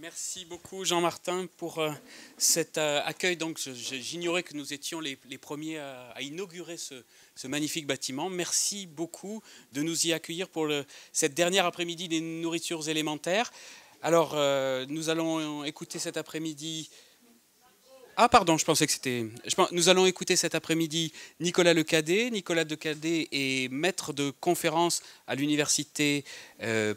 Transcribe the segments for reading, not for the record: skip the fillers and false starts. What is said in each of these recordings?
Merci beaucoup Jean-Martin pour cet accueil. Donc, j'ignorais que nous étions les premiers à inaugurer ce magnifique bâtiment. Merci beaucoup de nous y accueillir pour cette dernière après-midi des nourritures élémentaires. Alors, nous allons écouter cet après-midi... Ah pardon, je pensais que c'était... Nous allons écouter cet après-midi Nicolas Lecadet. Nicolas Lecadet est maître de conférence à l'université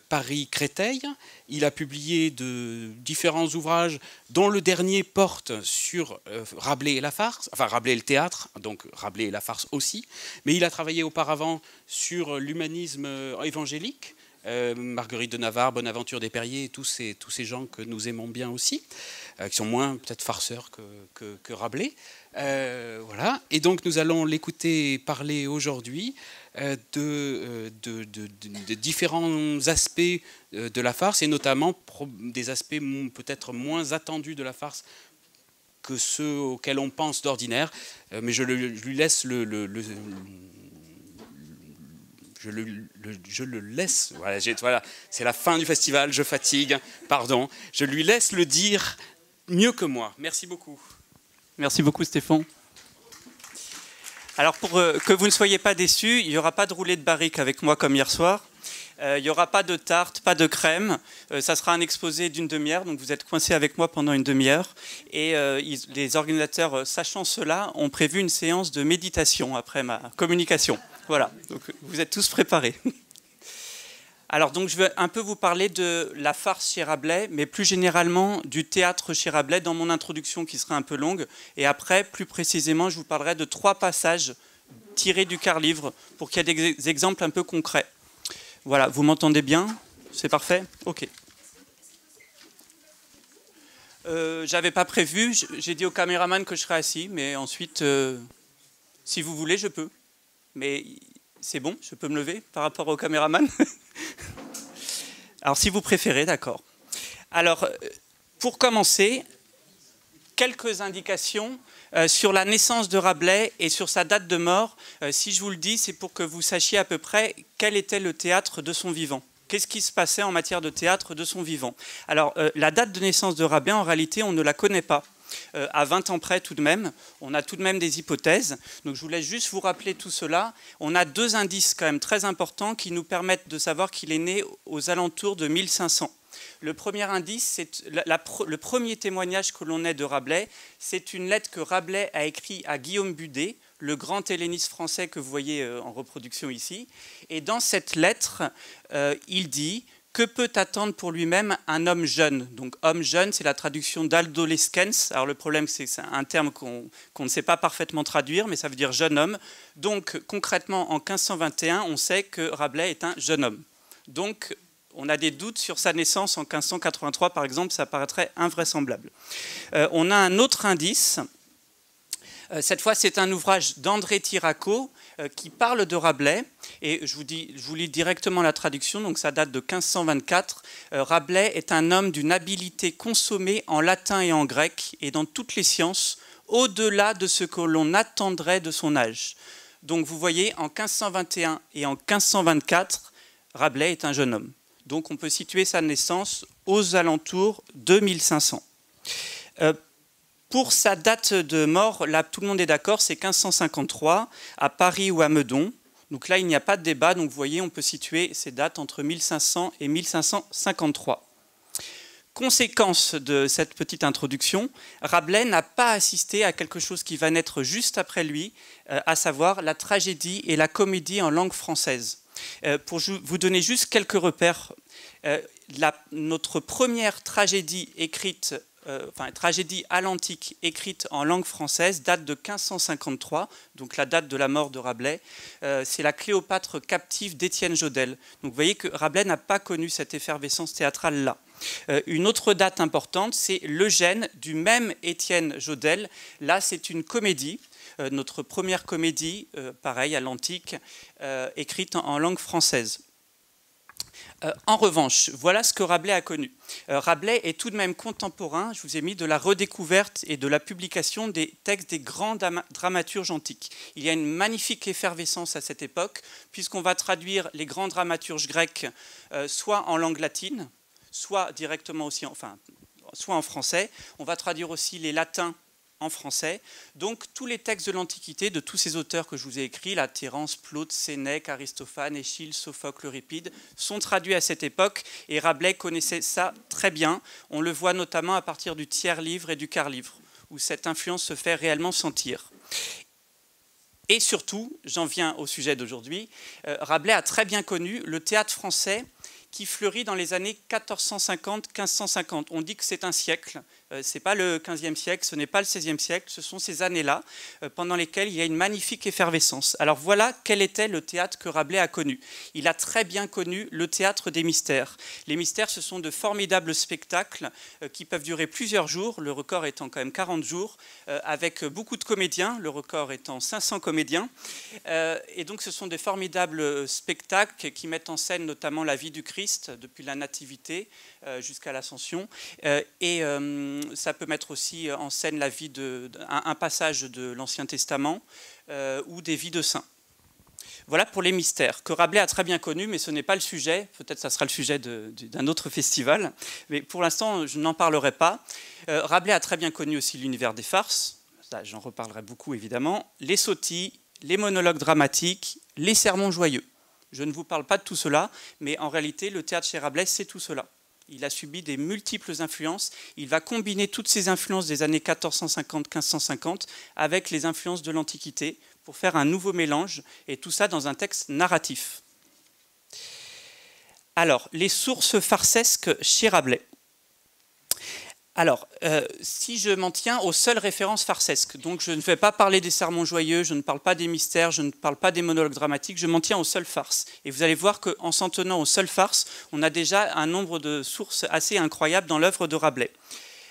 Paris-Créteil. Il a publié de différents ouvrages, dont le dernier porte sur Rabelais et la farce, enfin Rabelais et le théâtre, donc Rabelais et la farce aussi. Mais il a travaillé auparavant sur l'humanisme évangélique, Marguerite de Navarre, Bonaventure Desperriers, tous ces gens que nous aimons bien aussi, qui sont moins peut-être farceurs que Rabelais. Voilà. Et donc nous allons l'écouter parler aujourd'hui de différents aspects de la farce, et notamment des aspects peut-être moins attendus de la farce que ceux auxquels on pense d'ordinaire. Mais je lui laisse je le laisse, voilà, c'est la fin du festival, je fatigue, pardon. Je lui laisse le dire mieux que moi. Merci beaucoup. Merci beaucoup Stéphane. Alors pour que vous ne soyez pas déçus, il n'y aura pas de roulé de barrique avec moi comme hier soir. Il n'y aura pas de tarte, pas de crème. Ça sera un exposé d'une demi-heure, donc vous êtes coincés avec moi pendant une demi-heure. Et les organisateurs, sachant cela, ont prévu une séance de méditation après ma communication. Voilà, donc vous êtes tous préparés. Alors donc je vais un peu vous parler de la farce chez Rabelais, mais plus généralement du théâtre chez Rabelais dans mon introduction qui sera un peu longue. Et après, plus précisément, je vous parlerai de 3 passages tirés du quart-livre pour qu'il y ait des exemples un peu concrets. Voilà, vous m'entendez bien? C'est parfait? Ok. J'avais pas prévu, j'ai dit au caméraman que je serais assis, mais ensuite, si vous voulez, je peux. Mais c'est bon, je peux me lever par rapport au caméraman. Alors, si vous préférez, d'accord. Alors, pour commencer, quelques indications sur la naissance de Rabelais et sur sa date de mort. Si je vous le dis, c'est pour que vous sachiez à peu près quel était le théâtre de son vivant. Qu'est-ce qui se passait en matière de théâtre de son vivant? Alors, la date de naissance de Rabelais, en réalité, on ne la connaît pas. À 20 ans près tout de même, on a tout de même des hypothèses. Donc je voulais juste vous rappeler tout cela. On a 2 indices quand même très importants qui nous permettent de savoir qu'il est né aux alentours de 1500. Le premier indice, c'est le premier témoignage que l'on ait de Rabelais, c'est une lettre que Rabelais a écrite à Guillaume Budet, le grand helléniste français que vous voyez en reproduction ici. Et dans cette lettre, il dit... Que peut attendre pour lui-même un homme jeune? Donc homme jeune, c'est la traduction d'adolescens. Alors le problème, c'est que c'est un terme qu'on ne sait pas parfaitement traduire, mais ça veut dire jeune homme. Donc concrètement, en 1521, on sait que Rabelais est un jeune homme. Donc on a des doutes sur sa naissance en 1583, par exemple, ça paraîtrait invraisemblable. On a un autre indice. Cette fois, c'est un ouvrage d'André Tiraco qui parle de Rabelais. Et je vous lis directement la traduction, donc ça date de 1524. Rabelais est un homme d'une habileté consommée en latin et en grec et dans toutes les sciences, au-delà de ce que l'on attendrait de son âge. Donc vous voyez, en 1521 et en 1524, Rabelais est un jeune homme. Donc on peut situer sa naissance aux alentours de 1500. Pour sa date de mort, là tout le monde est d'accord, c'est 1553, à Paris ou à Meudon. Donc là, il n'y a pas de débat, donc vous voyez, on peut situer ces dates entre 1500 et 1553. Conséquence de cette petite introduction, Rabelais n'a pas assisté à quelque chose qui va naître juste après lui, à savoir la tragédie et la comédie en langue française. Pour vous donner juste quelques repères, notre première tragédie écrite, tragédie à l'antique écrite en langue française date de 1553, donc la date de la mort de Rabelais. C'est la Cléopâtre captive d'Étienne Jodelle. Donc vous voyez que Rabelais n'a pas connu cette effervescence théâtrale-là. Une autre date importante, c'est l'Eugène du même Étienne Jodelle. Là, c'est une comédie. Notre première comédie, pareil, à l'antique, écrite en langue française. En revanche, voilà ce que Rabelais a connu. Rabelais est tout de même contemporain, je vous ai mis, de la redécouverte et de la publication des textes des grands dramaturges antiques. Il y a une magnifique effervescence à cette époque, puisqu'on va traduire les grands dramaturges grecs soit en langue latine, soit directement aussi, soit en français. On va traduire aussi les latins en français. Donc tous les textes de l'Antiquité, de tous ces auteurs que je vous ai écrits, là, Terence, Plaute, Sénèque, Aristophane, Échille, Sophocle, Euripide, sont traduits à cette époque et Rabelais connaissait ça très bien. On le voit notamment à partir du tiers-livre et du quart-livre, où cette influence se fait réellement sentir. Et surtout, j'en viens au sujet d'aujourd'hui, Rabelais a très bien connu le théâtre français qui fleurit dans les années 1450-1550. On dit que c'est un siècle. Ce n'est pas le 15e siècle, ce n'est pas le 16e siècle, ce sont ces années-là pendant lesquelles il y a une magnifique effervescence. Alors voilà quel était le théâtre que Rabelais a connu. Il a très bien connu le théâtre des mystères. Les mystères, ce sont de formidables spectacles qui peuvent durer plusieurs jours, le record étant quand même 40 jours, avec beaucoup de comédiens, le record étant 500 comédiens. Et donc ce sont des formidables spectacles qui mettent en scène notamment la vie du Christ depuis la Nativité jusqu'à l'Ascension. Et ça peut mettre aussi en scène la vie un passage de l'Ancien Testament ou des vies de saints. Voilà pour les mystères, que Rabelais a très bien connus, mais ce n'est pas le sujet. Peut-être que ça sera le sujet d'un autre festival. Mais pour l'instant, je n'en parlerai pas. Rabelais a très bien connu aussi l'univers des farces. Ça, j'en reparlerai beaucoup, évidemment. Les sottis, les monologues dramatiques, les sermons joyeux. Je ne vous parle pas de tout cela, mais en réalité, le théâtre chez Rabelais, c'est tout cela. Il a subi des multiples influences. Il va combiner toutes ces influences des années 1450-1550 avec les influences de l'Antiquité pour faire un nouveau mélange, et tout ça dans un texte narratif. Alors, les sources farcesques chez Rabelais. Alors, si je m'en tiens aux seules références farcesques, donc je ne vais pas parler des sermons joyeux, je ne parle pas des mystères, je ne parle pas des monologues dramatiques, je m'en tiens aux seules farces. Et vous allez voir qu'en s'en tenant aux seules farces, on a déjà un nombre de sources assez incroyables dans l'œuvre de Rabelais.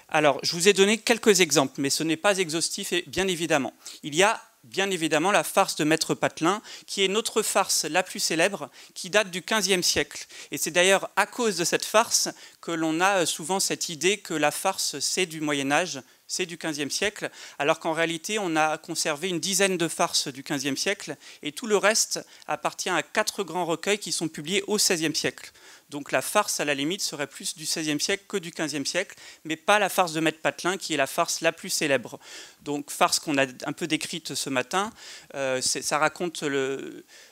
Alors, je vous ai donné quelques exemples, mais ce n'est pas exhaustif, et bien évidemment. Il y a bien évidemment la farce de Maître Patelin, qui est notre farce la plus célèbre, qui date du XVe siècle. Et c'est d'ailleurs à cause de cette farce que l'on a souvent cette idée que la farce, c'est du Moyen-Âge, c'est du XVe siècle, alors qu'en réalité, on a conservé une dizaine de farces du XVe siècle, et tout le reste appartient à 4 grands recueils qui sont publiés au XVIe siècle. Donc la farce, à la limite, serait plus du XVIe siècle que du XVe siècle, mais pas la farce de Maître Patelin, qui est la farce la plus célèbre. Donc farce qu'on a un peu décrite ce matin, ça raconte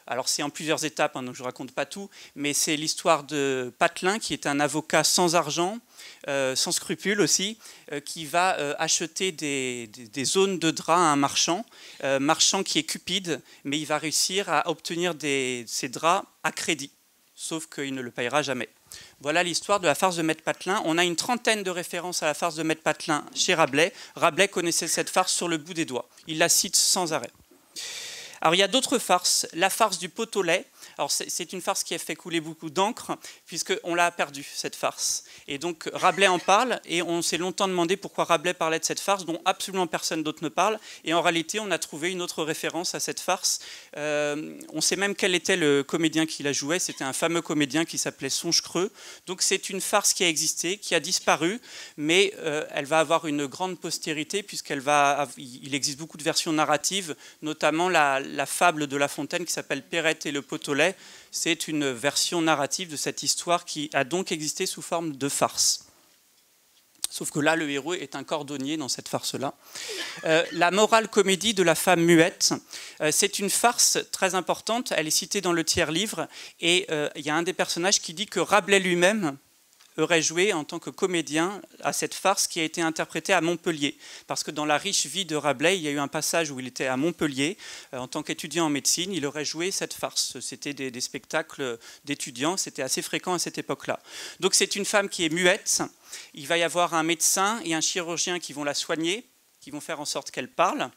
alors c'est en plusieurs étapes, hein, donc je ne raconte pas tout, mais c'est l'histoire de Patelin, qui est un avocat sans argent, sans scrupules aussi, qui va acheter des zones de draps à un marchand qui est cupide, mais il va réussir à obtenir ces draps à crédit, sauf qu'il ne le payera jamais. Voilà l'histoire de la farce de Maître Patelin. On a une trentaine de références à la farce de Maître Patelin chez Rabelais. Rabelais connaissait cette farce sur le bout des doigts. Il la cite sans arrêt. Alors il y a d'autres farces. La farce du pot au lait. Alors c'est une farce qui a fait couler beaucoup d'encre, puisqu'on l'a perdue, cette farce. Et donc Rabelais en parle, et on s'est longtemps demandé pourquoi Rabelais parlait de cette farce, dont absolument personne d'autre ne parle. Et en réalité, on a trouvé une autre référence à cette farce. On sait même quel était le comédien qui la jouait. C'était un fameux comédien qui s'appelait Songe-Creux. Donc c'est une farce qui a existé, qui a disparu, mais elle va avoir une grande postérité, il existe beaucoup de versions narratives, notamment la fable de La Fontaine qui s'appelle Perrette et le pot au lait. C'est une version narrative de cette histoire qui a donc existé sous forme de farce. Sauf que là, le héros est un cordonnier dans cette farce-là. La morale comédie de la femme muette, c'est une farce très importante. Elle est citée dans le tiers-livre. Et il y a un des personnages qui dit que Rabelais lui-même aurait joué en tant que comédien à cette farce qui a été interprétée à Montpellier. Parce que dans la riche vie de Rabelais, il y a eu un passage où il était à Montpellier. En tant qu'étudiant en médecine, il aurait joué cette farce. C'était des spectacles d'étudiants, c'était assez fréquent à cette époque-là. Donc c'est une femme qui est muette. Il va y avoir un médecin et un chirurgien qui vont la soigner, qui vont faire en sorte qu'elle parle,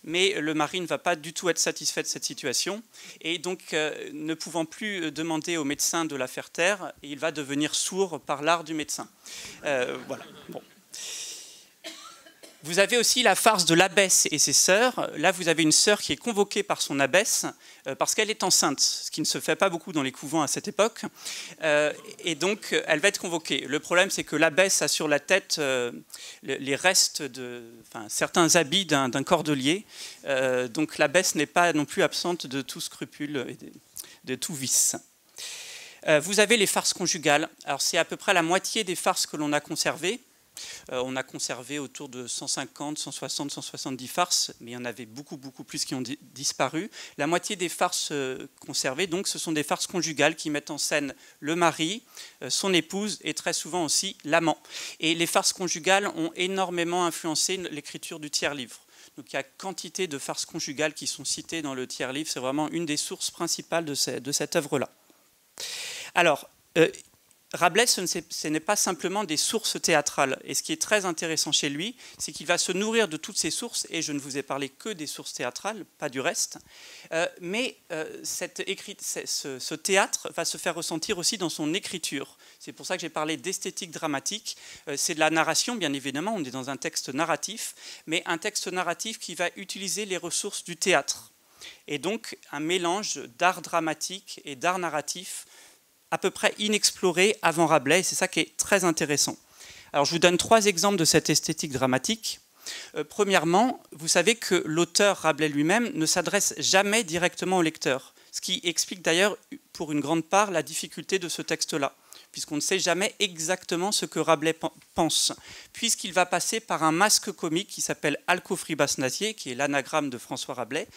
mais le mari ne va pas du tout être satisfait de cette situation, et donc ne pouvant plus demander au médecin de la faire taire, il va devenir sourd par l'art du médecin. Voilà. Bon. Vous avez aussi la farce de l'abbesse et ses sœurs. Là, vous avez une sœur qui est convoquée par son abbesse parce qu'elle est enceinte, ce qui ne se fait pas beaucoup dans les couvents à cette époque. Et donc, elle va être convoquée. Le problème, c'est que l'abbesse a sur la tête les restes certains habits d'un cordelier. Donc, l'abbesse n'est pas non plus absente de tout scrupule et de tout vice. Vous avez les farces conjugales. Alors, c'est à peu près la moitié des farces que l'on a conservées. On a conservé autour de 150, 160, 170 farces, mais il y en avait beaucoup plus qui ont disparu. La moitié des farces conservées, donc, ce sont des farces conjugales qui mettent en scène le mari, son épouse et très souvent aussi l'amant. Et les farces conjugales ont énormément influencé l'écriture du tiers-livre. Donc il y a quantité de farces conjugales qui sont citées dans le tiers-livre. C'est vraiment une des sources principales de cette œuvre-là. Alors, Rabelais, ce n'est pas simplement des sources théâtrales. Et ce qui est très intéressant chez lui, c'est qu'il va se nourrir de toutes ces sources, et je ne vous ai parlé que des sources théâtrales, pas du reste, mais ce théâtre va se faire ressentir aussi dans son écriture. C'est pour ça que j'ai parlé d'esthétique dramatique. C'est de la narration, bien évidemment, on est dans un texte narratif, mais un texte narratif qui va utiliser les ressources du théâtre. Et donc, un mélange d'art dramatique et d'art narratif à peu près inexploré avant Rabelais, et c'est ça qui est très intéressant. Alors, je vous donne 3 exemples de cette esthétique dramatique. Premièrement, vous savez que l'auteur Rabelais lui-même ne s'adresse jamais directement au lecteur, ce qui explique d'ailleurs pour une grande part la difficulté de ce texte-là, puisqu'on ne sait jamais exactement ce que Rabelais pense, puisqu'il va passer par un masque comique qui s'appelle Alcofribas-Nazier, qui est l'anagramme de François Rabelais,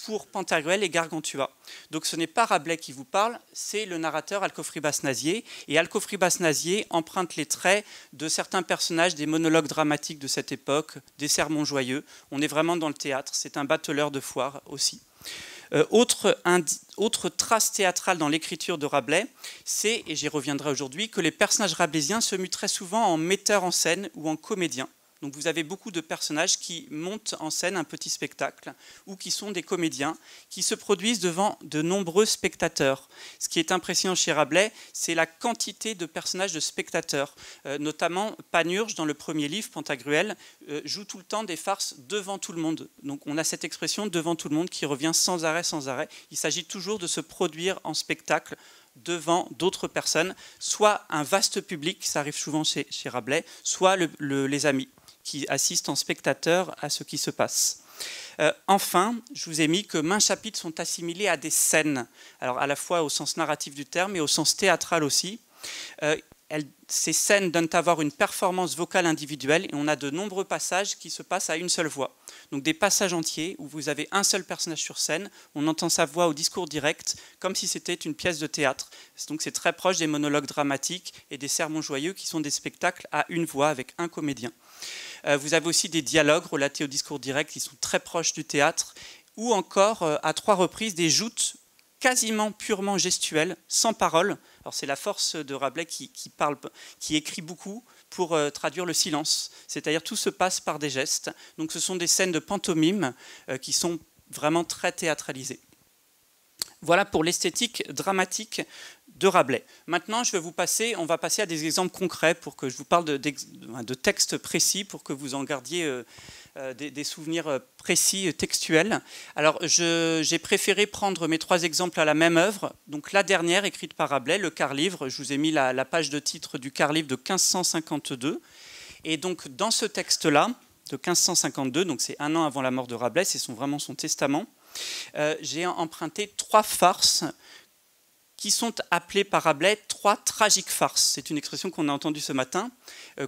pour Pantagruel et Gargantua. Donc ce n'est pas Rabelais qui vous parle, c'est le narrateur Alcofribas-Nazier, et Alcofribas-Nazier emprunte les traits de certains personnages des monologues dramatiques de cette époque, des sermons joyeux. On est vraiment dans le théâtre, c'est un bateleur de foire aussi. Autre trace théâtrale dans l'écriture de Rabelais, c'est, et j'y reviendrai aujourd'hui, que les personnages rabelaisiens se muent très souvent en metteurs en scène ou en comédiens. Donc vous avez beaucoup de personnages qui montent en scène un petit spectacle ou qui sont des comédiens qui se produisent devant de nombreux spectateurs. Ce qui est impressionnant chez Rabelais, c'est la quantité de personnages de spectateurs. Notamment Panurge, dans le premier livre, Pantagruel, joue tout le temps des farces devant tout le monde. Donc on a cette expression devant tout le monde qui revient sans arrêt, sans arrêt. Il s'agit toujours de se produire en spectacle devant d'autres personnes, soit un vaste public, ça arrive souvent chez Rabelais, soit les amis qui assistent en spectateurs à ce qui se passe. Enfin, je vous ai mis que maints chapitres sont assimilés à des scènes, alors à la fois au sens narratif du terme et au sens théâtral aussi. Ces scènes donnent à voir une performance vocale individuelle et on a de nombreux passages qui se passent à une seule voix. Donc des passages entiers où vous avez un seul personnage sur scène, on entend sa voix au discours direct comme si c'était une pièce de théâtre. Donc c'est très proche des monologues dramatiques et des sermons joyeux qui sont des spectacles à une voix avec un comédien. Vous avez aussi des dialogues relatés au discours direct qui sont très proches du théâtre, ou encore, à 3 reprises, des joutes quasiment purement gestuelles, sans parole. Alors c'est la force de Rabelais qui écrit beaucoup pour traduire le silence. C'est-à-dire tout se passe par des gestes. Donc ce sont des scènes de pantomime qui sont vraiment très théâtralisées. Voilà pour l'esthétique dramatique de Rabelais. Maintenant, on va passer à des exemples concrets pour que je vous parle de textes précis, pour que vous en gardiez des souvenirs précis, textuels. Alors, j'ai préféré prendre mes 3 exemples à la même œuvre. Donc, la dernière, écrite par Rabelais, le quart-livre. Je vous ai mis la page de titre du quart-livre de 1552. Et donc, dans ce texte-là, de 1552, donc c'est 1 an avant la mort de Rabelais, c'est vraiment son testament, j'ai emprunté 3 farces qui sont appelées par Rabelais 3 tragiques farces. C'est une expression qu'on a entendue ce matin,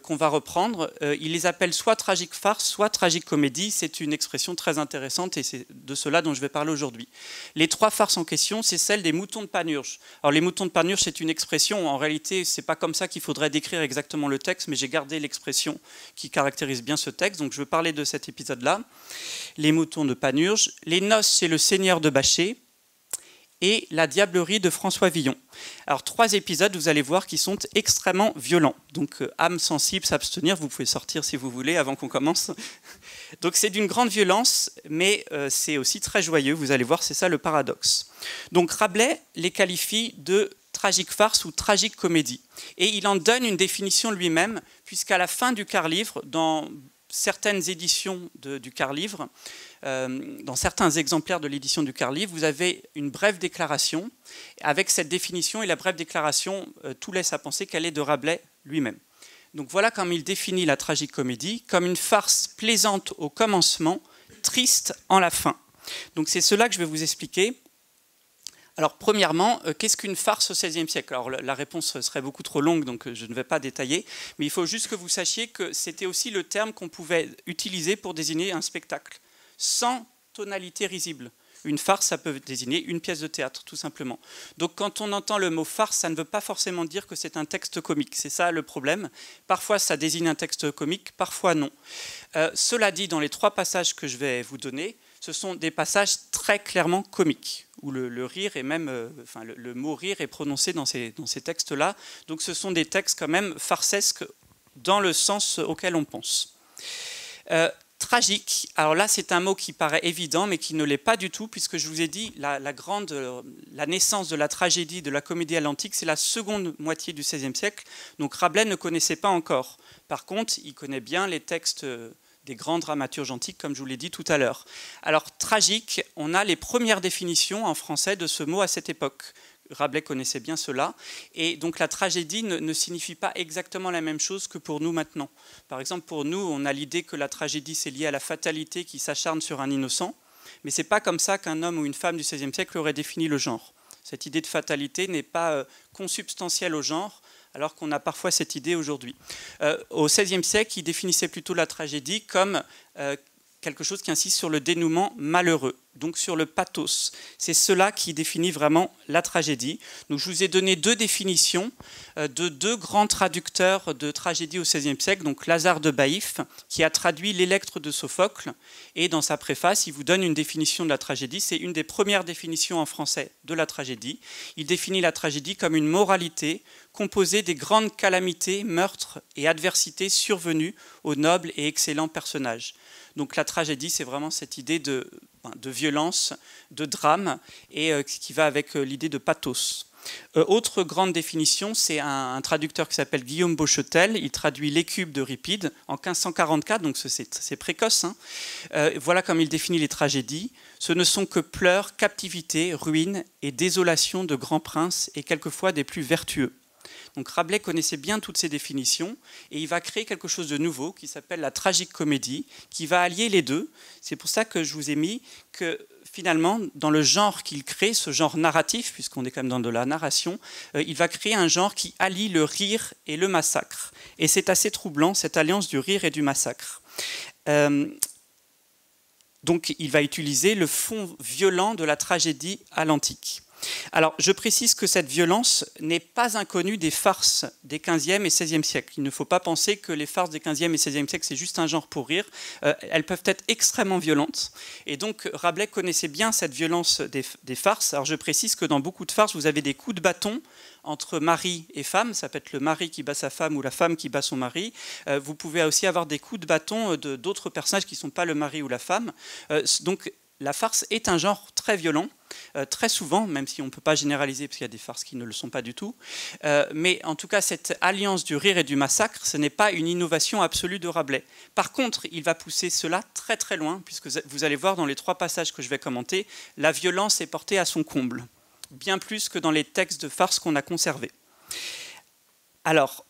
qu'on va reprendre. Il les appelle soit tragiques farces, soit tragiques comédies. C'est une expression très intéressante et c'est de cela dont je vais parler aujourd'hui. Les 3 farces en question, c'est celle des moutons de Panurge. Alors les moutons de Panurge, c'est une expression, en réalité, c'est pas comme ça qu'il faudrait décrire exactement le texte, mais j'ai gardé l'expression qui caractérise bien ce texte, donc je veux parler de cet épisode-là. Les moutons de Panurge, les noces chez le seigneur de Bachet, et la diablerie de François Villon. Alors 3 épisodes, vous allez voir, qui sont extrêmement violents. Donc âme sensible, s'abstenir, vous pouvez sortir si vous voulez avant qu'on commence. Donc c'est d'une grande violence, mais c'est aussi très joyeux, vous allez voir, c'est ça le paradoxe. Donc Rabelais les qualifie de tragique farce ou tragique comédie. Et il en donne une définition lui-même, puisqu'à la fin du quart-livre, dans certaines éditions du quart-livre, dans certains exemplaires de l'édition du quart-livre, vous avez une brève déclaration. Avec cette définition et la brève déclaration, tout laisse à penser qu'elle est de Rabelais lui-même. Donc voilà comme il définit la tragicomédie, comme une farce plaisante au commencement, triste en la fin. Donc c'est cela que je vais vous expliquer. Alors, premièrement, qu'est-ce qu'une farce au XVIe siècle? Alors, la réponse serait beaucoup trop longue, donc je ne vais pas détailler, mais il faut juste que vous sachiez que c'était aussi le terme qu'on pouvait utiliser pour désigner un spectacle, sans tonalité risible. Une farce, ça peut désigner une pièce de théâtre, tout simplement. Donc, quand on entend le mot farce, ça ne veut pas forcément dire que c'est un texte comique. C'est ça le problème. Parfois, ça désigne un texte comique, parfois non. Cela dit, dans les 3 passages que je vais vous donner, ce sont des passages très clairement comiques, où le rire est même, le mot rire est prononcé dans ces textes-là. Donc, ce sont des textes quand même farcesques dans le sens auquel on pense. Tragique, alors là c'est un mot qui paraît évident mais qui ne l'est pas du tout, puisque je vous ai dit la naissance de la tragédie, de la comédie à l'antique, c'est la seconde moitié du XVIe siècle, donc Rabelais ne connaissait pas encore. Par contre, il connaît bien les textes des grands dramaturges antiques, comme je vous l'ai dit tout à l'heure. Alors tragique, on a les premières définitions en français de ce mot à cette époque. Rabelais connaissait bien cela, et donc la tragédie ne signifie pas exactement la même chose que pour nous maintenant. Par exemple, pour nous, on a l'idée que la tragédie, c'est lié à la fatalité qui s'acharne sur un innocent, mais ce n'est pas comme ça qu'un homme ou une femme du XVIe siècle aurait défini le genre. Cette idée de fatalité n'est pas consubstantielle au genre, alors qu'on a parfois cette idée aujourd'hui. Au XVIe siècle, il définissait plutôt la tragédie comme quelque chose qui insiste sur le dénouement malheureux, donc sur le pathos. C'est cela qui définit vraiment la tragédie. Donc, je vous ai donné 2 définitions de 2 grands traducteurs de tragédie au XVIe siècle, donc Lazare de Baïf, qui a traduit l'Électre de Sophocle, et dans sa préface, il vous donne une définition de la tragédie. C'est une des premières définitions en français de la tragédie. Il définit la tragédie comme une moralité composée des grandes calamités, meurtres et adversités survenues aux nobles et excellents personnages. Donc la tragédie, c'est vraiment cette idée de violence, de drame, et qui va avec l'idée de pathos. Autre grande définition, c'est un traducteur qui s'appelle Guillaume Beauchetel. Il traduit l'Écube d'Euripide en 1544, donc c'est précoce. Hein. Voilà comme il définit les tragédies. Ce ne sont que pleurs, captivité, ruine et désolation de grands princes, et quelquefois des plus vertueux. Donc Rabelais connaissait bien toutes ces définitions, et il va créer quelque chose de nouveau qui s'appelle la tragique comédie, qui va allier les deux. C'est pour ça que je vous ai mis que finalement, dans le genre qu'il crée, ce genre narratif, puisqu'on est quand même dans de la narration, il va créer un genre qui allie le rire et le massacre. Et c'est assez troublant, cette alliance du rire et du massacre. Donc il va utiliser le fond violent de la tragédie à l'antique. Alors, je précise que cette violence n'est pas inconnue des farces des XVe et XVIe siècles. Il ne faut pas penser que les farces des XVe et XVIe siècles, c'est juste un genre pour rire. Elles peuvent être extrêmement violentes. Et donc, Rabelais connaissait bien cette violence des farces. Alors, je précise que dans beaucoup de farces, vous avez des coups de bâton entre mari et femme. Ça peut être le mari qui bat sa femme ou la femme qui bat son mari. Vous pouvez aussi avoir des coups de bâton d'autres personnages qui ne sont pas le mari ou la femme. Donc, la farce est un genre très violent, très souvent, même si on ne peut pas généraliser, parce qu'il y a des farces qui ne le sont pas du tout. Mais en tout cas, cette alliance du rire et du massacre, ce n'est pas une innovation absolue de Rabelais. Par contre, il va pousser cela très très loin, puisque vous allez voir dans les 3 passages que je vais commenter, la violence est portée à son comble, bien plus que dans les textes de farce qu'on a conservés. Alors,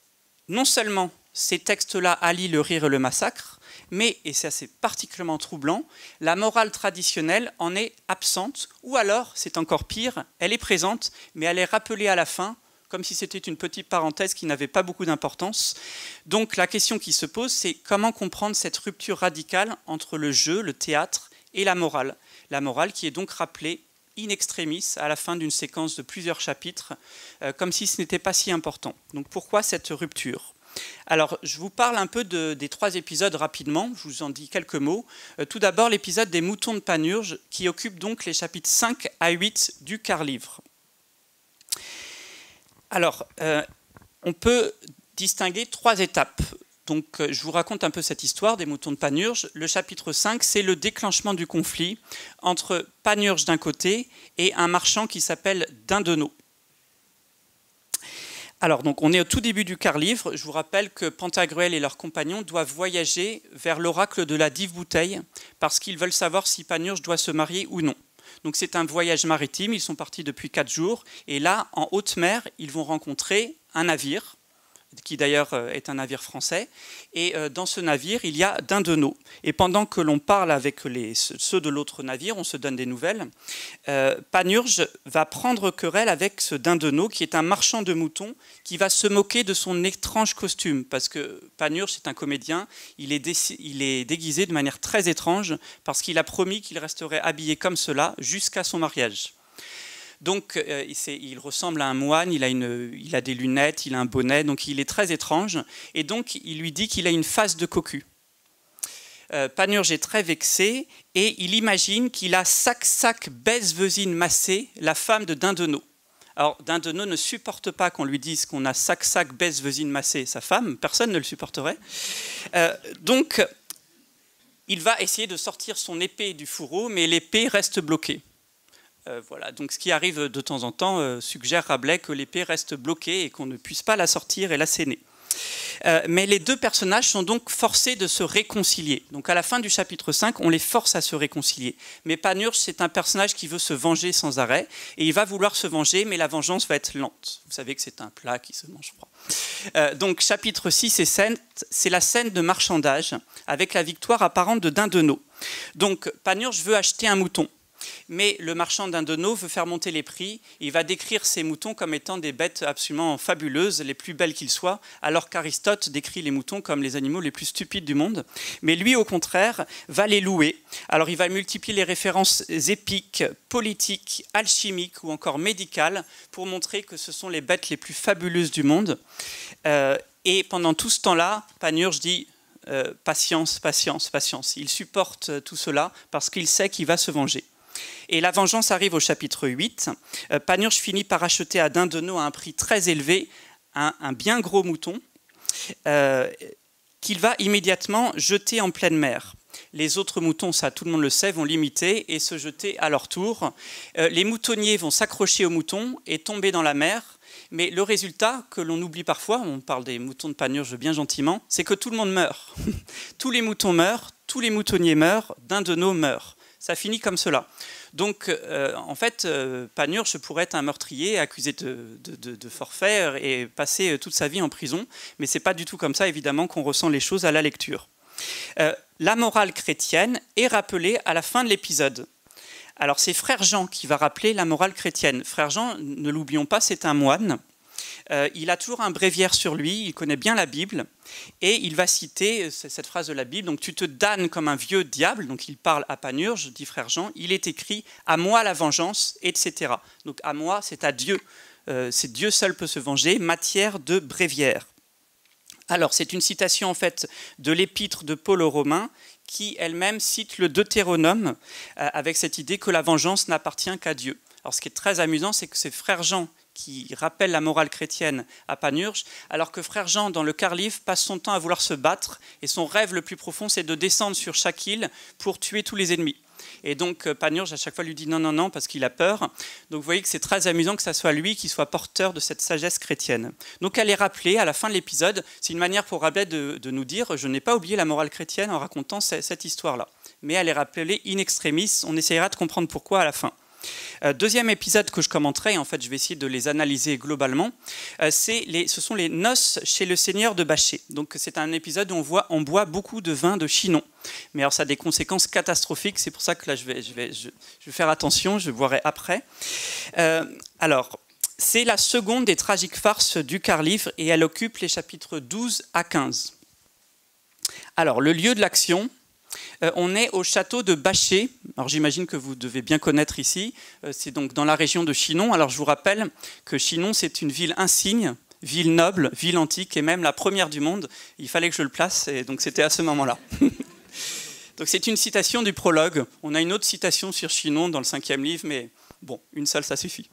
non seulement ces textes-là allient le rire et le massacre, mais, et ça c'est particulièrement troublant, la morale traditionnelle en est absente, ou alors, c'est encore pire, elle est présente, mais elle est rappelée à la fin, comme si c'était une petite parenthèse qui n'avait pas beaucoup d'importance. Donc la question qui se pose, c'est comment comprendre cette rupture radicale entre le jeu, le théâtre, et la morale. La morale qui est donc rappelée in extremis à la fin d'une séquence de plusieurs chapitres, comme si ce n'était pas si important. Donc pourquoi cette rupture ? Alors, je vous parle un peu des 3 épisodes rapidement, je vous en dis quelques mots. Tout d'abord, l'épisode des moutons de Panurge, qui occupe donc les chapitres 5 à 8 du quart-livre. Alors, on peut distinguer 3 étapes. Donc, je vous raconte un peu cette histoire des moutons de Panurge. Le chapitre 5, c'est le déclenchement du conflit entre Panurge d'un côté et un marchand qui s'appelle Dindonneau. Alors, donc, on est au tout début du quart-livre. Je vous rappelle que Pantagruel et leurs compagnons doivent voyager vers l'oracle de la Dive Bouteille parce qu'ils veulent savoir si Panurge doit se marier ou non. Donc, c'est un voyage maritime. Ils sont partis depuis 4 jours. Et là, en haute mer, ils vont rencontrer un navire qui d'ailleurs est un navire français. Et dans ce navire, il y a Dindonneau. Et pendant que l'on parle avec ceux de l'autre navire, on se donne des nouvelles, Panurge va prendre querelle avec ce Dindonneau, qui est un marchand de moutons, qui va se moquer de son étrange costume, parce que Panurge, c'est un comédien, il est déguisé de manière très étrange, parce qu'il a promis qu'il resterait habillé comme cela jusqu'à son mariage. Donc il ressemble à un moine, il a des lunettes, il a un bonnet, donc il est très étrange, et donc il lui dit qu'il a une face de cocu. Panurge est très vexé, et il imagine qu'il a Sac-Sac Bèze-Vezine Massé, la femme de Dindonneau. Alors Dindonneau ne supporte pas qu'on lui dise qu'on a Sac-Sac Bèze-Vezine Massé, sa femme, personne ne le supporterait. Donc il va essayer de sortir son épée du fourreau, mais l'épée reste bloquée. Voilà, donc ce qui arrive de temps en temps suggère Rabelais que l'épée reste bloquée et qu'on ne puisse pas la sortir et l'asséner. Mais les deux personnages sont donc forcés de se réconcilier. Donc à la fin du chapitre 5, on les force à se réconcilier. Mais Panurge, c'est un personnage qui veut se venger sans arrêt, et il va vouloir se venger, mais la vengeance va être lente. Vous savez que c'est un plat qui se mange froid. Donc chapitre 6 et 7, c'est la scène de marchandage, avec la victoire apparente de Dindonneau. Donc Panurge veut acheter un mouton. Mais le marchand Dindonneau veut faire monter les prix. Il va décrire ces moutons comme étant des bêtes absolument fabuleuses, les plus belles qu'ils soient, alors qu'Aristote décrit les moutons comme les animaux les plus stupides du monde. Mais lui, au contraire, va les louer. Alors il va multiplier les références épiques, politiques, alchimiques ou encore médicales pour montrer que ce sont les bêtes les plus fabuleuses du monde. Et pendant tout ce temps-là, Panurge dit patience, patience, patience. Il supporte tout cela parce qu'il sait qu'il va se venger. Et la vengeance arrive au chapitre 8. Panurge finit par acheter à Dindonneau à un prix très élevé un bien gros mouton qu'il va immédiatement jeter en pleine mer. Les autres moutons, ça tout le monde le sait, vont l'imiter et se jeter à leur tour. Les moutonniers vont s'accrocher aux moutons et tomber dans la mer. Mais le résultat, que l'on oublie parfois, on parle des moutons de Panurge bien gentiment, c'est que tout le monde meurt. Tous les moutons meurent, tous les moutonniers meurent, Dindonneau meurt. Ça finit comme cela. Donc, en fait, Panurge pourrait être un meurtrier accusé de forfait et passer toute sa vie en prison. Mais ce n'est pas du tout comme ça, évidemment, qu'on ressent les choses à la lecture. La morale chrétienne est rappelée à la fin de l'épisode. Alors, c'est Frère Jean qui va rappeler la morale chrétienne. Frère Jean, ne l'oublions pas, c'est un moine. Il a toujours un bréviaire sur lui, il connaît bien la Bible, et il va citer cette phrase de la Bible, donc « Tu te damnes comme un vieux diable », donc il parle à Panurge, dit Frère Jean, il est écrit « À moi la vengeance », etc. Donc à moi, c'est à Dieu, c'est Dieu seul peut se venger, matière de bréviaire. Alors c'est une citation en fait de l'épître de Paul aux Romains, qui elle-même cite le Deutéronome, avec cette idée que la vengeance n'appartient qu'à Dieu. Alors ce qui est très amusant, c'est que c'est Frère Jean qui rappelle la morale chrétienne à Panurge, alors que Frère Jean, dans le quart-livre, passe son temps à vouloir se battre, et son rêve le plus profond, c'est de descendre sur chaque île pour tuer tous les ennemis. Et donc Panurge, à chaque fois, lui dit non, non, non, parce qu'il a peur. Donc vous voyez que c'est très amusant que ce soit lui qui soit porteur de cette sagesse chrétienne. Donc elle est rappelée à la fin de l'épisode. C'est une manière pour Rabelais de nous dire « Je n'ai pas oublié la morale chrétienne en racontant cette histoire-là ». Mais elle est rappelée in extremis. On essaiera de comprendre pourquoi à la fin. Deuxième épisode que je commenterai, en fait je vais essayer de les analyser globalement, ce sont les noces chez le seigneur de Bachet. Donc c'est un épisode où on boit beaucoup de vin de Chinon. Mais alors ça a des conséquences catastrophiques, c'est pour ça que là je vais faire attention, je boirai après. Alors, c'est la seconde des tragiques farces du quart-livre et elle occupe les chapitres 12 à 15. Alors, le lieu de l'action... on est au château de Bachet. Alors j'imagine que vous devez bien connaître ici. C'est donc dans la région de Chinon. Alors je vous rappelle que Chinon, c'est une ville insigne, ville noble, ville antique et même la première du monde. Il fallait que je le place et donc c'était à ce moment-là. Donc c'est une citation du prologue. On a une autre citation sur Chinon dans le 5e livre, mais bon, une seule, ça suffit.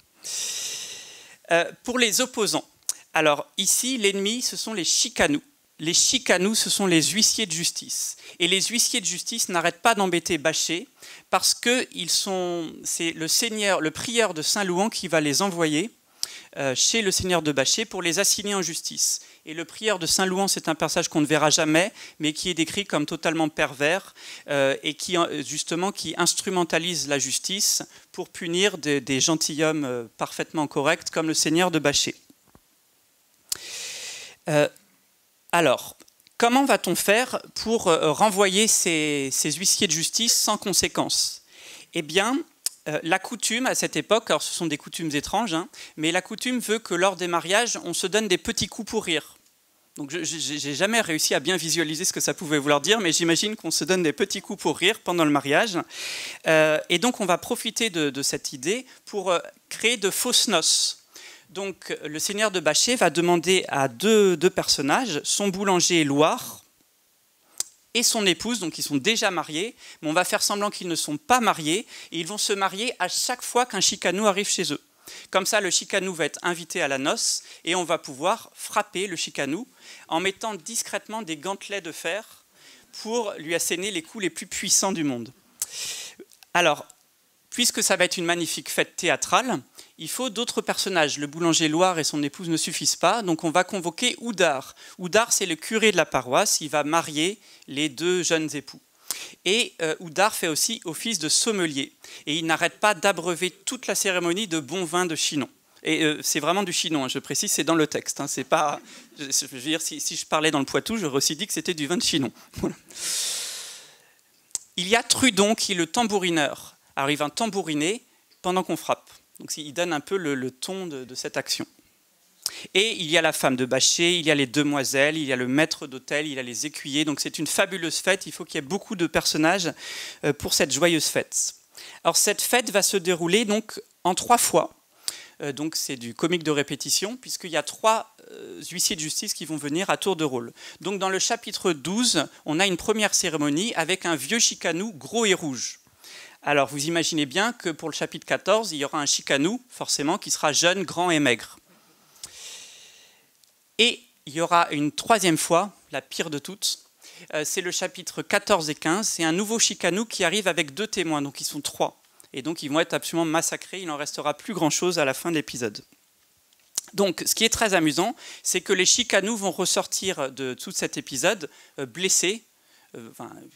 Pour les opposants. Alors ici, l'ennemi, ce sont les chicanous. Les chicanous, ce sont les huissiers de justice. Et les huissiers de justice n'arrêtent pas d'embêter Bachet parce que c'est le prieur de Saint-Louan qui va les envoyer chez le seigneur de Bachet pour les assigner en justice. Et le prieur de Saint-Louan, c'est un personnage qu'on ne verra jamais, mais qui est décrit comme totalement pervers et qui instrumentalise la justice pour punir des gentilshommes parfaitement corrects comme le seigneur de Bachet. Alors, comment va-t-on faire pour renvoyer ces huissiers de justice sans conséquence? Eh bien, la coutume à cette époque, alors ce sont des coutumes étranges, hein, mais la coutume veut que lors des mariages, on se donne des petits coups pour rire. Donc je n'ai jamais réussi à bien visualiser ce que ça pouvait vouloir dire, mais j'imagine qu'on se donne des petits coups pour rire pendant le mariage. Et donc on va profiter de cette idée pour créer de fausses noces. Donc le seigneur de Bachet va demander à deux personnages, son boulanger Loire et son épouse, donc ils sont déjà mariés, mais on va faire semblant qu'ils ne sont pas mariés, et ils vont se marier à chaque fois qu'un chicanou arrive chez eux. Comme ça, le chicanou va être invité à la noce, et on va pouvoir frapper le chicanou en mettant discrètement des gantelets de fer pour lui asséner les coups les plus puissants du monde. Alors, puisque ça va être une magnifique fête théâtrale, il faut d'autres personnages. Le boulanger Loire et son épouse ne suffisent pas, donc on va convoquer Oudard. Oudard, c'est le curé de la paroisse, il va marier les deux jeunes époux. Et Oudard fait aussi office de sommelier. Et il n'arrête pas d'abreuver toute la cérémonie de bon vin de Chinon. Et c'est vraiment du Chinon, hein, je précise, c'est dans le texte. Hein, c'est pas, je veux dire, si je parlais dans le Poitou, j'aurais aussi dit que c'était du vin de Chinon. Voilà. Il y a Trudon qui est le tambourineur. Alors il va tambouriner pendant qu'on frappe. Donc il donne un peu le ton de cette action. Et il y a la femme de Bachet, il y a les demoiselles, il y a le maître d'hôtel, il y a les écuyers. Donc c'est une fabuleuse fête, il faut qu'il y ait beaucoup de personnages pour cette joyeuse fête. Alors cette fête va se dérouler donc en 3 fois. Donc c'est du comique de répétition, puisqu'il y a 3 huissiers de justice qui vont venir à tour de rôle. Donc dans le chapitre 12, on a une première cérémonie avec un vieux chicanou gros et rouge. Alors vous imaginez bien que pour le chapitre 14, il y aura un chicanou, forcément, qui sera jeune, grand et maigre. Et il y aura une 3e fois, la pire de toutes, c'est le chapitre 14 et 15, c'est un nouveau chicanou qui arrive avec 2 témoins, donc ils sont 3. Et donc ils vont être absolument massacrés, il n'en restera plus grand-chose à la fin de l'épisode. Donc ce qui est très amusant, c'est que les chicanous vont ressortir de tout cet épisode blessés, ils ne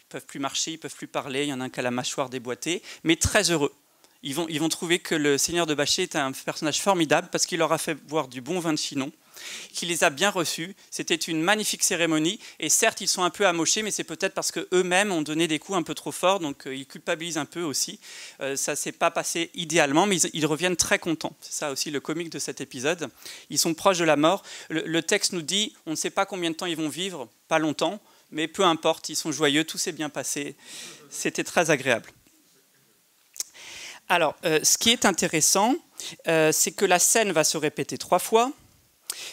peuvent plus marcher, ils ne peuvent plus parler, il y en a un qui a la mâchoire déboîtée, mais très heureux. Ils vont trouver que le seigneur de Bachet est un personnage formidable parce qu'il leur a fait boire du bon vin de Chinon, qu'il les a bien reçus. C'était une magnifique cérémonie, et certes ils sont un peu amochés, mais c'est peut-être parce qu'eux-mêmes ont donné des coups un peu trop forts, donc ils culpabilisent un peu aussi. Ça ne s'est pas passé idéalement, mais ils reviennent très contents. C'est ça aussi le comique de cet épisode. Ils sont proches de la mort. Le texte nous dit, on ne sait pas combien de temps ils vont vivre, pas longtemps, mais peu importe, ils sont joyeux, tout s'est bien passé. C'était très agréable. Alors, ce qui est intéressant, c'est que la scène va se répéter 3 fois,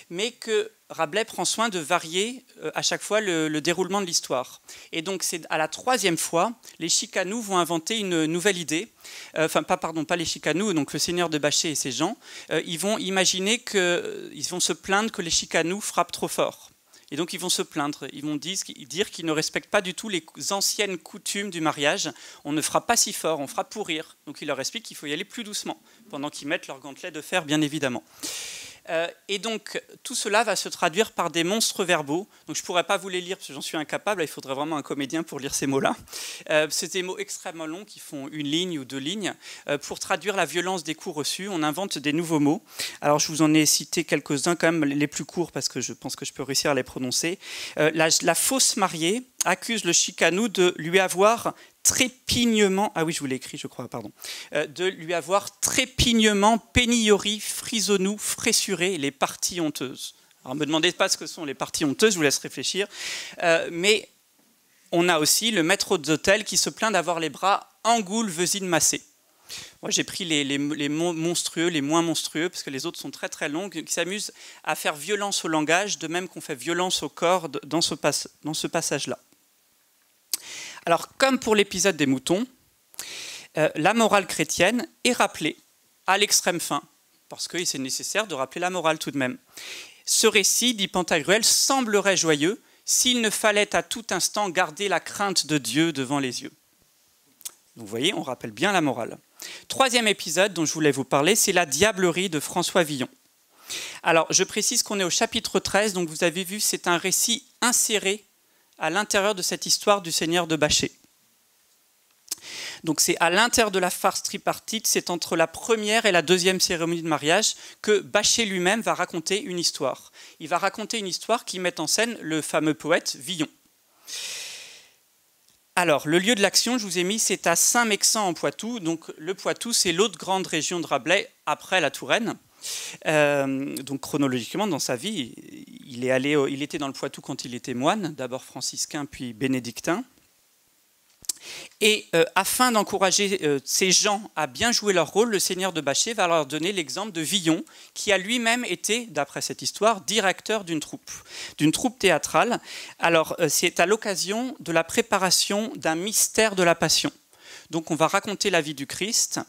mais que Rabelais prend soin de varier à chaque fois le déroulement de l'histoire. Et donc, c'est à la 3e fois, les chicanous vont inventer une nouvelle idée. Pas les chicanous, donc le seigneur de Bachet et ses gens. Ils vont imaginer ils vont se plaindre que les chicanous frappent trop fort. Et donc ils vont se plaindre, ils vont dire qu'ils ne respectent pas du tout les anciennes coutumes du mariage. On ne frappe pas si fort, on frappe pour rire. Donc il leur explique qu'il faut y aller plus doucement, pendant qu'ils mettent leurs gantelets de fer, bien évidemment. Et donc tout cela va se traduire par des monstres verbaux. Donc je ne pourrais pas vous les lire parce que j'en suis incapable, il faudrait vraiment un comédien pour lire ces mots-là. C'est des mots extrêmement longs qui font 1 ligne ou 2 lignes. Pour traduire la violence des coups reçus, on invente des nouveaux mots. Alors je vous en ai cité quelques-uns, quand même les plus courts, parce que je pense que je peux réussir à les prononcer. La fausse mariée accuse le chicanou de lui avoir trépignement, ah oui je vous l'ai écrit je crois, pardon, de lui avoir trépignement, péniori, frisonou, fressuré les parties honteuses. Alors ne me demandez pas ce que sont les parties honteuses, je vous laisse réfléchir, mais on a aussi le maître d'hôtel qui se plaint d'avoir les bras engoulevesines massés. Moi j'ai pris les monstrueux, les moins monstrueux, parce que les autres sont très très longues, qui s'amusent à faire violence au langage, de même qu'on fait violence au corps dans ce passage-là. Alors, comme pour l'épisode des moutons, la morale chrétienne est rappelée à l'extrême fin, parce que c'est nécessaire de rappeler la morale tout de même. Ce récit, dit Pantagruel, semblerait joyeux s'il ne fallait à tout instant garder la crainte de Dieu devant les yeux. Donc, vous voyez, on rappelle bien la morale. 3e épisode dont je voulais vous parler, c'est la diablerie de François Villon. Alors, je précise qu'on est au chapitre 13, donc vous avez vu, c'est un récit inséré à l'intérieur de cette histoire du seigneur de Bachet. Donc c'est à l'intérieur de la farce tripartite, c'est entre la première et la deuxième cérémonie de mariage que Bachet lui-même va raconter une histoire. Il va raconter une histoire qui met en scène le fameux poète Villon. Alors, le lieu de l'action, je vous ai mis, c'est à Saint-Mexan en Poitou. Donc le Poitou, c'est l'autre grande région de Rabelais après la Touraine. Donc chronologiquement, dans sa vie, il était dans le Poitou quand il était moine, d'abord franciscain puis bénédictin. Et afin d'encourager ces gens à bien jouer leur rôle, le seigneur de Bachet va leur donner l'exemple de Villon, qui a lui-même été, d'après cette histoire, directeur d'une troupe théâtrale. Alors, c'est à l'occasion de la préparation d'un mystère de la Passion. Donc, on va raconter la vie du Christ.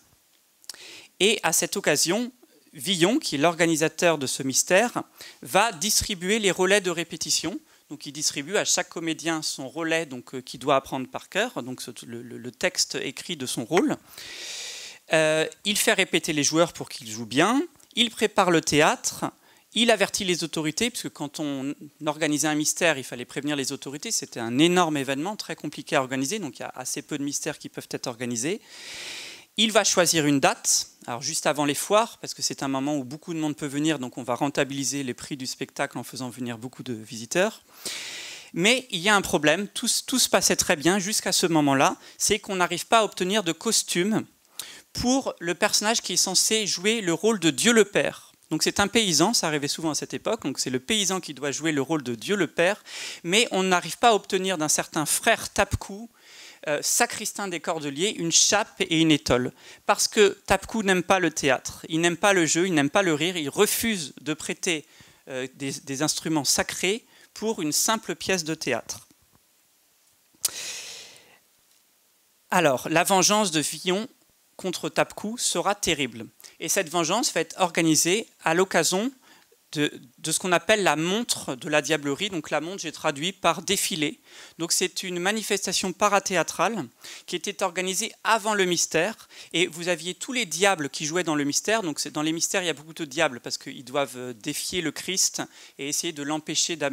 Et à cette occasion, Villon, qui est l'organisateur de ce mystère, va distribuer les relais de répétition. Donc, il distribue à chaque comédien son relais qu'il doit apprendre par cœur, donc le texte écrit de son rôle. Il fait répéter les joueurs pour qu'ils jouent bien. Il prépare le théâtre. Il avertit les autorités, puisque quand on organisait un mystère, il fallait prévenir les autorités. C'était un énorme événement, très compliqué à organiser, donc il y a assez peu de mystères qui peuvent être organisés. Il va choisir une date, alors juste avant les foires, parce que c'est un moment où beaucoup de monde peut venir, donc on va rentabiliser les prix du spectacle en faisant venir beaucoup de visiteurs. Mais il y a un problème, tout se passait très bien jusqu'à ce moment-là, c'est qu'on n'arrive pas à obtenir de costume pour le personnage qui est censé jouer le rôle de Dieu le Père. Donc c'est un paysan, ça arrivait souvent à cette époque, donc c'est le paysan qui doit jouer le rôle de Dieu le Père, mais on n'arrive pas à obtenir d'un certain frère Tapecou, sacristain des Cordeliers, une chape et une étole. Parce que Tapecou n'aime pas le théâtre, il n'aime pas le jeu, il n'aime pas le rire, il refuse de prêter des instruments sacrés pour une simple pièce de théâtre. Alors, la vengeance de Villon contre Tapecou sera terrible. Et cette vengeance va être organisée à l'occasion de ce qu'on appelle la montre de la diablerie. Donc la montre, j'ai traduit par défilé. Donc c'est une manifestation parathéâtrale qui était organisée avant le mystère. Et vous aviez tous les diables qui jouaient dans le mystère. Donc dans les mystères, il y a beaucoup de diables parce qu'ils doivent défier le Christ et essayer de l'empêcher de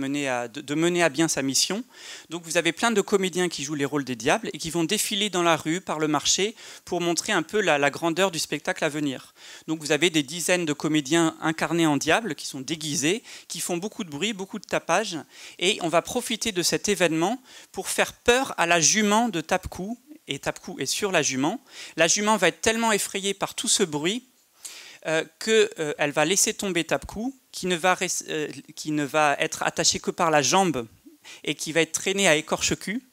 mener à bien sa mission. Donc vous avez plein de comédiens qui jouent les rôles des diables et qui vont défiler dans la rue, par le marché, pour montrer un peu la grandeur du spectacle à venir. Donc vous avez des dizaines de comédiens incarnés en diables qui sont déguisés, qui font beaucoup de bruit, beaucoup de tapage, et on va profiter de cet événement pour faire peur à la jument de Tapecou, et Tapecou est sur la jument. La jument va être tellement effrayée par tout ce bruit qu'elle va laisser tomber Tapecou, qui ne va être attaché que par la jambe et qui va être traîné à écorche-cul,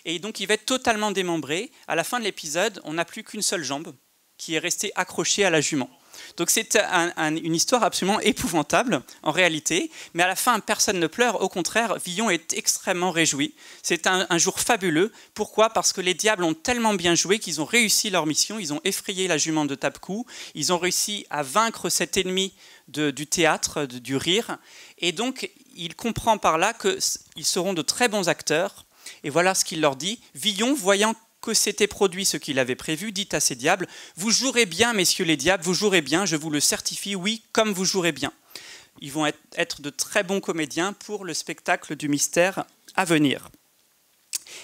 et donc il va être totalement démembré. À la fin de l'épisode, on n'a plus qu'une seule jambe qui est restée accrochée à la jument. Donc c'est une histoire absolument épouvantable en réalité, mais à la fin personne ne pleure, au contraire Villon est extrêmement réjoui. C'est un jour fabuleux. Pourquoi ? Parce que les diables ont tellement bien joué qu'ils ont réussi leur mission, ils ont effrayé la jument de Tapecou, ils ont réussi à vaincre cet ennemi du théâtre, du rire, et donc il comprend par là qu'ils seront de très bons acteurs. Et voilà ce qu'il leur dit. Villon, voyant que s'était produit ce qu'il avait prévu, dit à ces diables, « Vous jouerez bien, messieurs les diables, vous jouerez bien, je vous le certifie, oui, comme vous jouerez bien. » Ils vont être de très bons comédiens pour le spectacle du mystère à venir.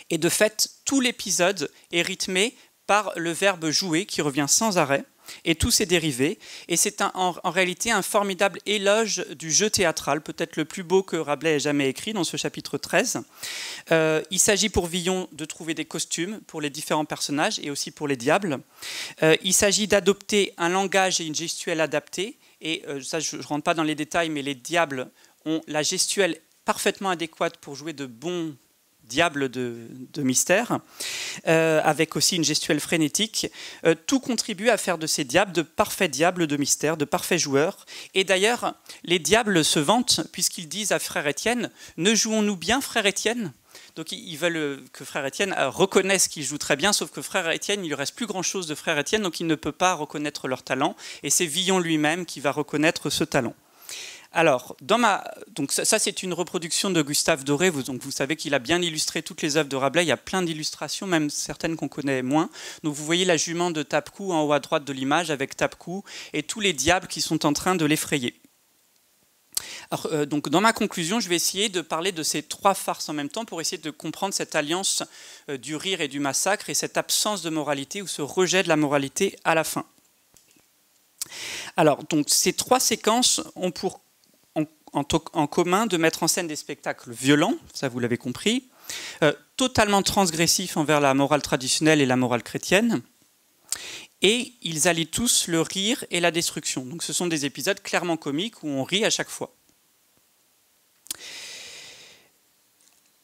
Et de fait, tout l'épisode est rythmé par le verbe « jouer » qui revient sans arrêt, et tous ses dérivés. Et c'est en réalité un formidable éloge du jeu théâtral, peut-être le plus beau que Rabelais ait jamais écrit dans ce chapitre 13. Il s'agit pour Villon de trouver des costumes pour les différents personnages et aussi pour les diables. Il s'agit d'adopter un langage et une gestuelle adaptés. Et ça, je ne rentre pas dans les détails, mais les diables ont la gestuelle parfaitement adéquate pour jouer de bons diable de mystère, avec aussi une gestuelle frénétique. Tout contribue à faire de ces diables de parfaits diables de mystère, de parfaits joueurs. Et d'ailleurs, les diables se vantent, puisqu'ils disent à frère Étienne, « Ne jouons-nous bien, frère Étienne ?» Donc ils veulent que frère Étienne reconnaisse qu'il joue très bien, sauf que frère Étienne, il ne reste plus grand-chose de frère Étienne, donc il ne peut pas reconnaître leur talent. Et c'est Villon lui-même qui va reconnaître ce talent. Alors, donc ça c'est une reproduction de Gustave Doré, donc vous savez qu'il a bien illustré toutes les œuvres de Rabelais, il y a plein d'illustrations, même certaines qu'on connaît moins. Donc vous voyez la jument de Tapecou en haut à droite de l'image avec Tapecou et tous les diables qui sont en train de l'effrayer. Alors, donc, dans ma conclusion, je vais essayer de parler de ces 3 farces en même temps pour essayer de comprendre cette alliance du rire et du massacre et cette absence de moralité ou ce rejet de la moralité à la fin. Alors, donc, ces 3 séquences ont en commun de mettre en scène des spectacles violents, ça vous l'avez compris, totalement transgressifs envers la morale traditionnelle et la morale chrétienne, et ils allient tous le rire et la destruction. Donc ce sont des épisodes clairement comiques où on rit à chaque fois.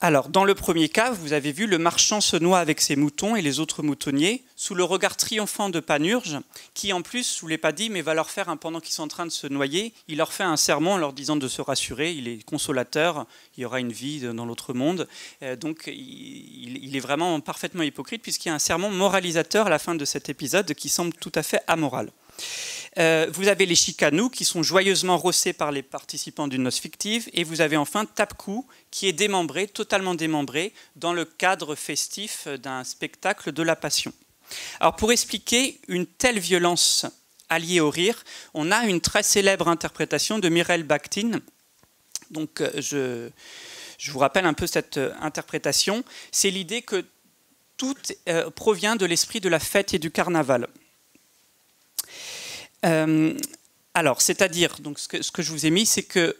Alors, dans le premier cas, vous avez vu le marchand se noie avec ses moutons et les autres moutonniers sous le regard triomphant de Panurge, qui en plus, je ne vous l'ai pas dit, mais va leur faire, pendant qu'ils sont en train de se noyer, il leur fait un sermon en leur disant de se rassurer, il est consolateur, il y aura une vie dans l'autre monde. Donc, il est vraiment parfaitement hypocrite puisqu'il y a un sermon moralisateur à la fin de cet épisode qui semble tout à fait amoral. Vous avez les chicanous qui sont joyeusement rossés par les participants d'une noce fictive, et vous avez enfin Tapcou qui est démembré, totalement démembré, dans le cadre festif d'un spectacle de la Passion. Alors pour expliquer une telle violence alliée au rire, on a une très célèbre interprétation de Mireille Bakhtin. Donc je vous rappelle un peu cette interprétation. C'est l'idée que tout provient de l'esprit de la fête et du carnaval. Alors, c'est-à-dire, donc ce que je vous ai mis, c'est que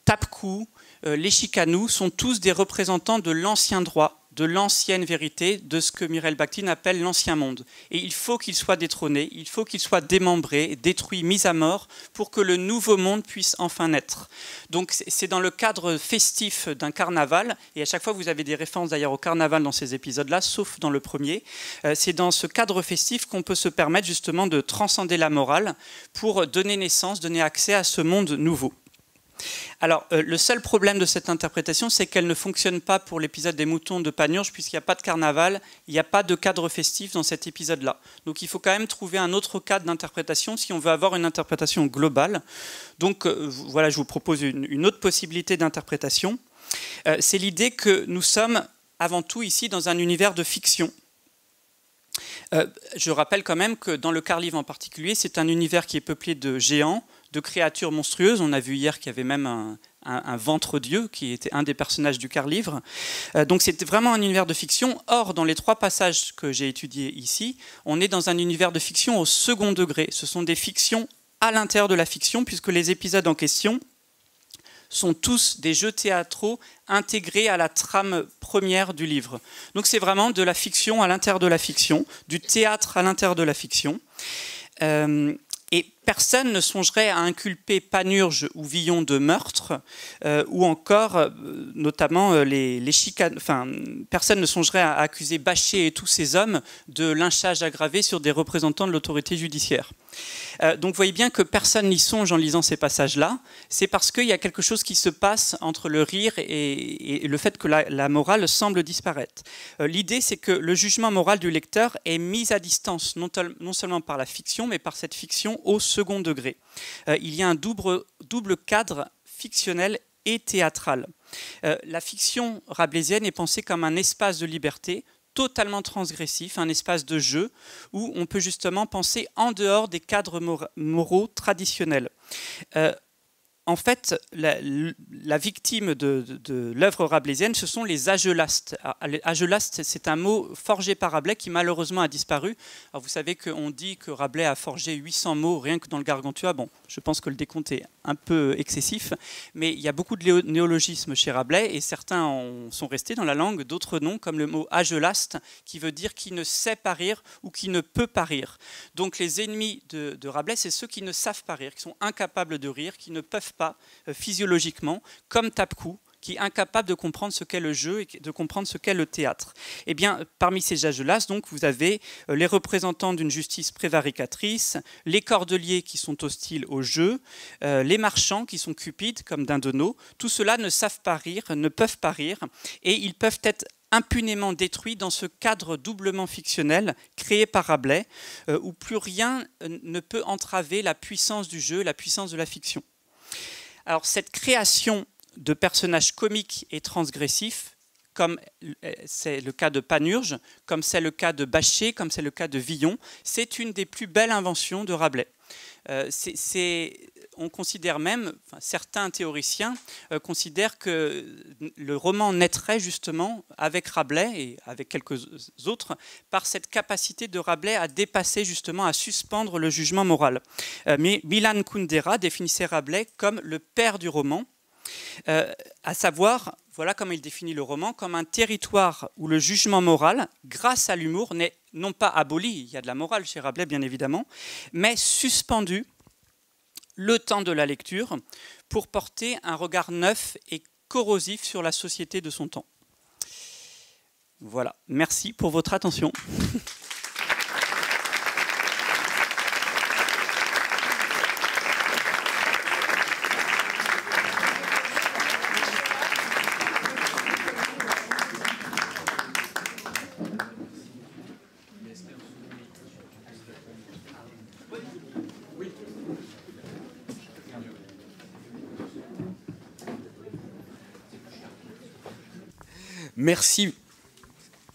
Tapcou, les chicanous sont tous des représentants de l'ancien droit, de l'ancienne vérité, de ce que Mireille Bakhtin appelle l'ancien monde. Et il faut qu'il soit détrôné, il faut qu'il soit démembré, détruit, mis à mort, pour que le nouveau monde puisse enfin naître. Donc c'est dans le cadre festif d'un carnaval, et à chaque fois vous avez des références d'ailleurs au carnaval dans ces épisodes-là, sauf dans le premier, c'est dans ce cadre festif qu'on peut se permettre justement de transcender la morale pour donner naissance, donner accès à ce monde nouveau. Alors, le seul problème de cette interprétation, c'est qu'elle ne fonctionne pas pour l'épisode des moutons de Panurge, puisqu'il n'y a pas de carnaval, il n'y a pas de cadre festif dans cet épisode-là. Donc il faut quand même trouver un autre cadre d'interprétation si on veut avoir une interprétation globale. Donc voilà, je vous propose une autre possibilité d'interprétation. C'est l'idée que nous sommes avant tout ici dans un univers de fiction. Je rappelle quand même que dans le Car-Livre en particulier, c'est un univers qui est peuplé de géants, de créatures monstrueuses. On a vu hier qu'il y avait même un ventre-dieu qui était un des personnages du Car-Livre. Donc c'était vraiment un univers de fiction. Or, dans les 3 passages que j'ai étudiés ici, on est dans un univers de fiction au second degré. Ce sont des fictions à l'intérieur de la fiction, puisque les épisodes en question sont tous des jeux théâtraux intégrés à la trame première du livre. Donc c'est vraiment de la fiction à l'intérieur de la fiction, du théâtre à l'intérieur de la fiction. Et personne ne songerait à inculper Panurge ou Villon de meurtre, ou encore, notamment, personne ne songerait à accuser Bachet et tous ces hommes de lynchage aggravé sur des représentants de l'autorité judiciaire. Donc vous voyez bien que personne n'y songe en lisant ces passages-là. C'est parce qu'il y a quelque chose qui se passe entre le rire et le fait que la morale semble disparaître. L'idée, c'est que le jugement moral du lecteur est mis à distance, non seulement par la fiction, mais par cette fiction au second degré. Il y a un double cadre fictionnel et théâtral. La fiction rabelaisienne est pensée comme un espace de liberté totalement transgressif, un espace de jeu où on peut justement penser en dehors des cadres moraux traditionnels. En fait, la victime de l'œuvre rabelaisienne, ce sont les agelastes. Les agelastes, c'est un mot forgé par Rabelais qui malheureusement a disparu. Alors vous savez qu'on dit que Rabelais a forgé 800 mots rien que dans le Gargantua. Bon, je pense que le décompte est un peu excessif, mais il y a beaucoup de néologismes chez Rabelais et certains sont restés dans la langue, d'autres non, comme le mot agelaste qui veut dire qui ne sait pas rire ou qui ne peut pas rire. Donc les ennemis de Rabelais, c'est ceux qui ne savent pas rire, qui sont incapables de rire, qui ne peuvent pas physiologiquement, comme Tapcou, qui est incapable de comprendre ce qu'est le jeu et de comprendre ce qu'est le théâtre. Eh bien, parmi ces agelas, donc, vous avez les représentants d'une justice prévaricatrice, les cordeliers qui sont hostiles au jeu, les marchands qui sont cupides, comme Dindonneau. Tout cela ne savent pas rire, ne peuvent pas rire, et ils peuvent être impunément détruits dans ce cadre doublement fictionnel créé par Rabelais, où plus rien ne peut entraver la puissance du jeu, la puissance de la fiction. Alors, cette création de personnages comiques et transgressifs, comme c'est le cas de Panurge, comme c'est le cas de Bachet, comme c'est le cas de Villon, c'est une des plus belles inventions de Rabelais. On considère même, enfin, certains théoriciens considèrent que le roman naîtrait justement avec Rabelais et avec quelques autres par cette capacité de Rabelais à dépasser justement, à suspendre le jugement moral. Milan Kundera définissait Rabelais comme le père du roman, à savoir, voilà comment il définit le roman, comme un territoire où le jugement moral, grâce à l'humour, n'est non pas aboli, il y a de la morale chez Rabelais bien évidemment, mais suspendu le temps de la lecture pour porter un regard neuf et corrosif sur la société de son temps. Voilà, merci pour votre attention.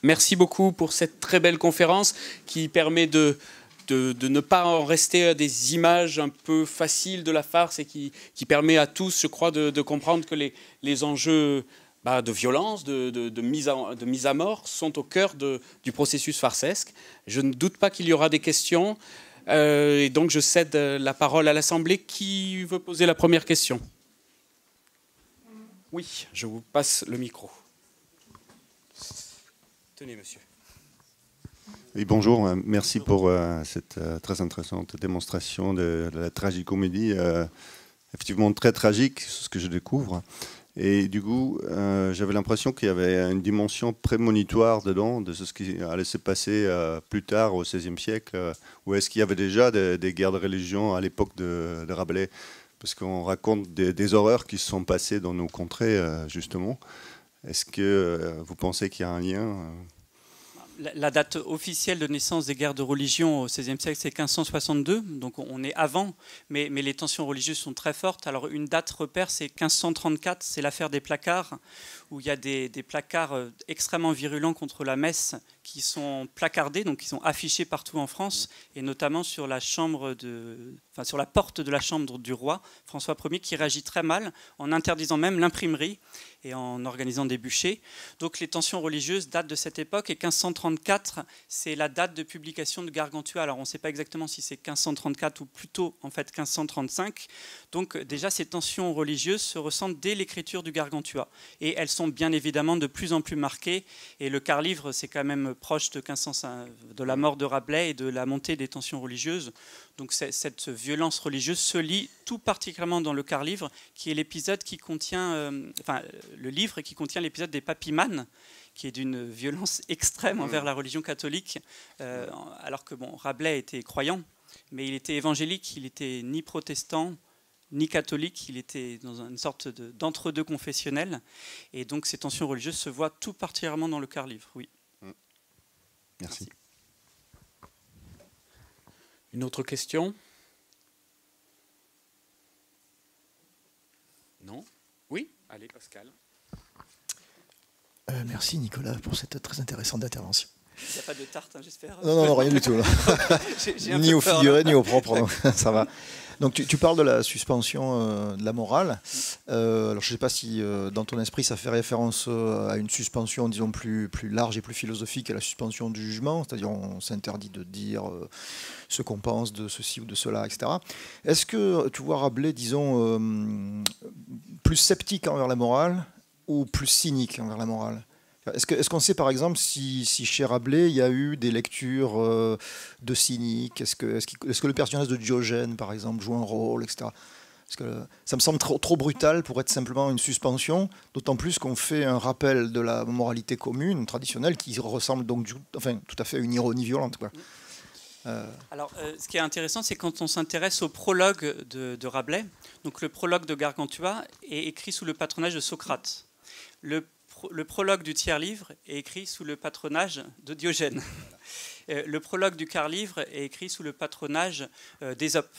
Merci beaucoup pour cette très belle conférence qui permet de ne pas en rester à des images un peu faciles de la farce et qui permet à tous, je crois, de comprendre que les enjeux de violence, de mise à mort sont au cœur du processus farcesque. Je ne doute pas qu'il y aura des questions et donc je cède la parole à l'Assemblée. Qui veut poser la première question? Oui, je vous passe le micro. Tenez, monsieur. Oui, bonjour. Merci pour cette très intéressante démonstration de la tragicomédie. Effectivement, très tragique, c'est ce que je découvre. Et du coup, j'avais l'impression qu'il y avait une dimension prémonitoire dedans, de ce qui allait se passer plus tard, au XVIe siècle, où est-ce qu'il y avait déjà des guerres de religion à l'époque de Rabelais, parce qu'on raconte des horreurs qui se sont passées dans nos contrées, justement. Est-ce que vous pensez qu'il y a un lien? La date officielle de naissance des guerres de religion au XVIe siècle, c'est 1562, donc on est avant, mais les tensions religieuses sont très fortes. Alors une date repère, c'est 1534, c'est l'affaire des placards, où il y a des placards extrêmement virulents contre la messe qui sont placardés, donc qui sont affichés partout en France, et notamment sur la sur la porte de la chambre du roi, François Ier, qui réagit très mal, en interdisant même l'imprimerie et en organisant des bûchers. Donc les tensions religieuses datent de cette époque, et 1534, c'est la date de publication de Gargantua. Alors on ne sait pas exactement si c'est 1534 ou plutôt en fait 1535. Donc déjà ces tensions religieuses se ressentent dès l'écriture du Gargantua, et elles sont bien évidemment de plus en plus marquées, et le quart-livre c'est quand même proche de la mort de Rabelais et de la montée des tensions religieuses. Donc cette violence religieuse se lit tout particulièrement dans le quart-livre, qui est l'épisode qui contient, le livre qui contient l'épisode des Papymanes, qui est d'une violence extrême envers la religion catholique, alors que Rabelais était croyant, mais il était évangélique, il n'était ni protestant, ni catholique, il était dans une sorte d'entre-deux confessionnel, et donc ces tensions religieuses se voient tout particulièrement dans le quart-livre, oui. Merci. Une autre question? Non? Oui? Allez, Pascal. Merci Nicolas pour cette très intéressante intervention. Il n'y a pas de tarte, hein, j'espère. Non, rien du tout. Ni au figuré, ni au propre, donc, ça va. Donc tu parles de la suspension de la morale. Alors je ne sais pas si dans ton esprit ça fait référence à une suspension, disons, plus large et plus philosophique, à la suspension du jugement, c'est-à-dire on s'interdit de dire ce qu'on pense de ceci ou de cela, etc. Est-ce que tu vois Rabelais, disons, plus sceptique envers la morale ou plus cynique envers la morale? Est-ce qu'on sait par exemple si chez Rabelais il y a eu des lectures de cynique? Est-ce que le personnage de Diogène par exemple joue un rôle, etc. Parce que ça me semble trop brutal pour être simplement une suspension, d'autant plus qu'on fait un rappel de la moralité commune, traditionnelle, qui ressemble donc tout à fait à une ironie violente, quoi. Alors, ce qui est intéressant, c'est quand on s'intéresse au prologue de Rabelais. Donc, le prologue de Gargantua est écrit sous le patronage de Socrate. Le prologue du tiers-livre est écrit sous le patronage de Diogène. Le prologue du quart-livre est écrit sous le patronage d'Ésope.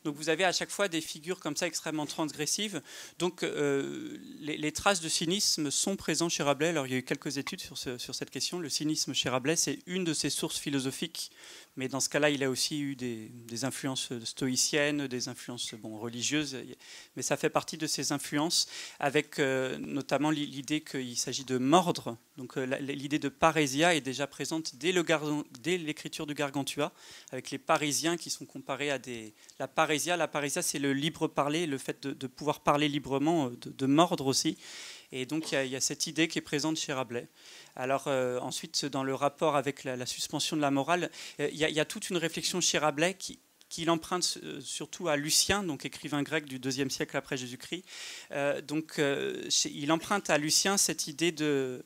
Donc vous avez à chaque fois des figures comme ça extrêmement transgressives. Donc les traces de cynisme sont présentes chez Rabelais. Alors il y a eu quelques études sur cette question. Le cynisme chez Rabelais, c'est une de ses sources philosophiques. Mais dans ce cas-là, il a aussi eu des influences stoïciennes, des influences religieuses, mais ça fait partie de ces influences, avec notamment l'idée qu'il s'agit de mordre. Donc l'idée de parésia est déjà présente dès l'écriture du Gargantua, avec les Parisiens qui sont comparés à la parésia. La parésia, c'est le libre parler, le fait de pouvoir parler librement, de mordre aussi. Et donc il y a cette idée qui est présente chez Rabelais. Alors ensuite, dans le rapport avec la suspension de la morale, il y a toute une réflexion chez Rabelais qui l'emprunte surtout à Lucien, donc écrivain grec du IIe siècle après Jésus-Christ. Il emprunte à Lucien cette idée de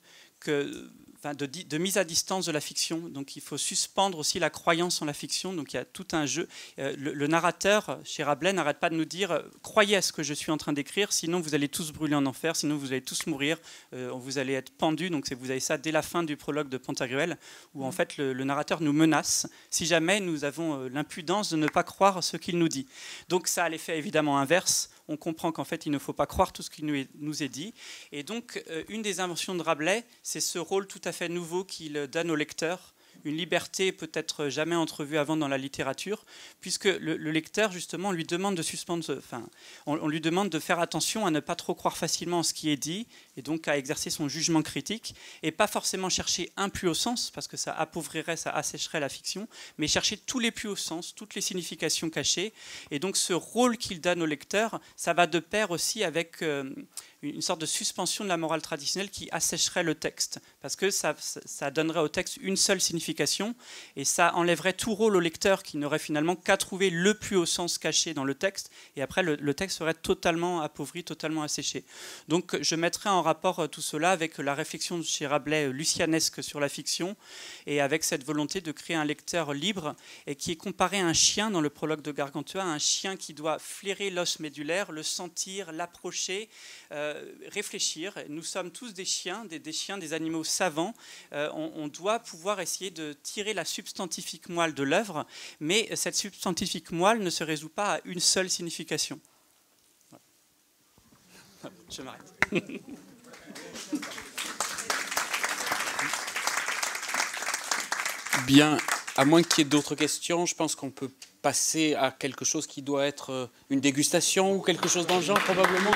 mise à distance de la fiction. Donc il faut suspendre aussi la croyance en la fiction. Donc il y a tout un jeu. Le narrateur, chez Rabelais, n'arrête pas de nous dire « Croyez à ce que je suis en train d'écrire, sinon vous allez tous brûler en enfer, sinon vous allez tous mourir, vous allez être pendus. » Donc vous avez ça dès la fin du prologue de Pantagruel, où en fait le narrateur nous menace si jamais nous avons l'impudence de ne pas croire ce qu'il nous dit. Donc ça a l'effet évidemment inverse. On comprend qu'en fait, il ne faut pas croire tout ce qui nous est dit. Et donc, une des inventions de Rabelais, c'est ce rôle tout à fait nouveau qu'il donne au lecteur, une liberté peut-être jamais entrevue avant dans la littérature, puisque le lecteur, justement, on lui demande de suspendre, on lui demande de faire attention à ne pas trop croire facilement en ce qui est dit, et donc à exercer son jugement critique, et pas forcément chercher un plus haut sens, parce que ça appauvrirait, ça assécherait la fiction, mais chercher tous les plus hauts sens, toutes les significations cachées. Et donc ce rôle qu'il donne au lecteur, ça va de pair aussi avec une sorte de suspension de la morale traditionnelle qui assécherait le texte, parce que ça donnerait au texte une seule signification, et ça enlèverait tout rôle au lecteur qui n'aurait finalement qu'à trouver le plus haut sens caché dans le texte, et après le texte serait totalement appauvri, totalement asséché. Donc je mettrai en rapport tout cela avec la réflexion chez Rabelais lucianesque sur la fiction, et avec cette volonté de créer un lecteur libre, et qui est comparé à un chien dans le prologue de Gargantua, un chien qui doit flairer l'os médulaire, le sentir, l'approcher, réfléchir. Nous sommes tous des chiens, des animaux savants. On doit pouvoir essayer de tirer la substantifique moelle de l'œuvre, mais cette substantifique moelle ne se résout pas à une seule signification. Voilà. Je m'arrête. Bien, à moins qu'il y ait d'autres questions, je pense qu'on peut passer à quelque chose qui doit être une dégustation ou quelque chose dans le genre, probablement.